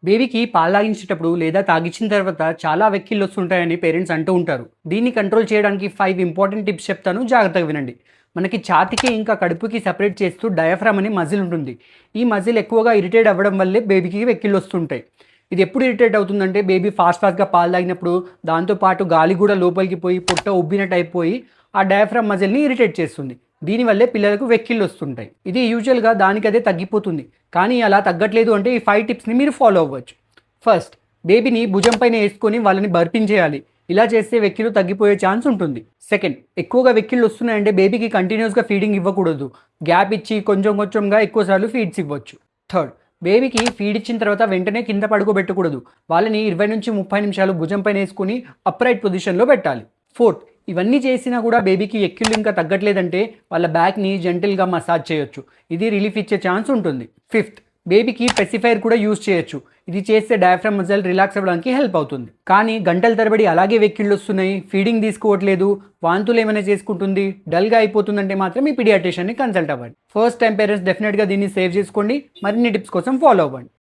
బేబీకి పాలు తాగించేటప్పుడు లేదా తాగించిన తర్వాత చాలా వెక్కిళ్ళు వస్తుంటాయని పేరెంట్స్ అంటూ ఉంటారు. దీన్ని కంట్రోల్ చేయడానికి 5 ఇంపార్టెంట్ టిప్స్ చెప్తాను, జాగ్రత్తగా వినండి. మనకి ఛాతీకి ఇంకా కడుపుకి సెపరేట్ చేస్తూ డయాఫ్రామ్ అని మజిల్ ఉంటుంది. ఈ మజిల్ ఎక్కువగా ఇరిటేట్ అవ్వడం వల్లే బేబీకి వెక్కిళ్ళు వస్తుంటాయి. ఇది ఎప్పుడు ఇరిటేట్ అవుతుందంటే బేబీ ఫాస్ట్గా పాలు తాగినప్పుడు దాంతోపాటు గాలి కూడా లోపలికి పోయి పొట్ట ఉబ్బినట్టు అయిపోయి ఆ డయాఫ్రామ్ మజిల్ని ఇరిటేట్ చేస్తుంది. దీనివల్లే పిల్లలకు వెక్కిళ్ళు వస్తుంటాయి. ఇది యూజువల్గా దానికదే తగ్గిపోతుంది. కానీ అలా తగ్గట్లేదు అంటే ఈ 5 టిప్స్ని మీరు ఫాలో అవ్వచ్చు. ఫస్ట్, బేబీని భుజం పైన వేసుకొని వాళ్ళని బర్పించేయాలి. ఇలా చేస్తే వెక్కిళ్ళు తగ్గిపోయే ఛాన్స్ ఉంటుంది. సెకండ్, ఎక్కువగా వెక్కిళ్ళు వస్తున్నాయంటే బేబీకి కంటిన్యూస్గా ఫీడింగ్ ఇవ్వకూడదు. గ్యాప్ ఇచ్చి కొంచెం కొంచెంగా ఎక్కువసార్లు ఫీడ్స్ ఇవ్వచ్చు. థర్డ్, బేబీకి ఫీడ్ ఇచ్చిన తర్వాత వెంటనే కింద పడుకోబెట్టకూడదు. వాళ్ళని 20 నుంచి 30 నిమిషాలు భుజం పైన వేసుకొని అప్రైట్ పొజిషన్లో పెట్టాలి. ఫోర్త్, ఇవన్నీ చేసినా కూడా బేబీకి ఎక్కిళ్ళు ఇంకా తగ్గట్లేదంటే వాళ్ళ బ్యాక్ని జెంటిల్గా మసాజ్ చేయొచ్చు. ఇది రిలీఫ్ ఇచ్చే ఛాన్స్ ఉంటుంది. ఫిఫ్త్, బేబీకి పెసిఫైర్ కూడా యూజ్ చేయొచ్చు. ఇది చేస్తే డయాఫ్రామ్ మజిల్ రిలాక్స్ అవ్వడానికి హెల్ప్ అవుతుంది. కానీ గంటల తరబడి అలాగే వెక్కిళ్ళు వస్తున్నాయి, ఫీడింగ్ తీసుకోవట్లేదు, వాంతులు ఏమైనా చేసుకుంటుంది, డల్గా అయిపోతుందంటే మాత్రం ఈ పీడియాట్రిషియన్ని కన్సల్ట్ అవ్వండి. ఫస్ట్ టైం పేరెంట్స్ డెఫినెట్గా దీన్ని సేవ్ చేసుకోండి. మరిన్ని టిప్స్ కోసం ఫాలో అవ్వండి.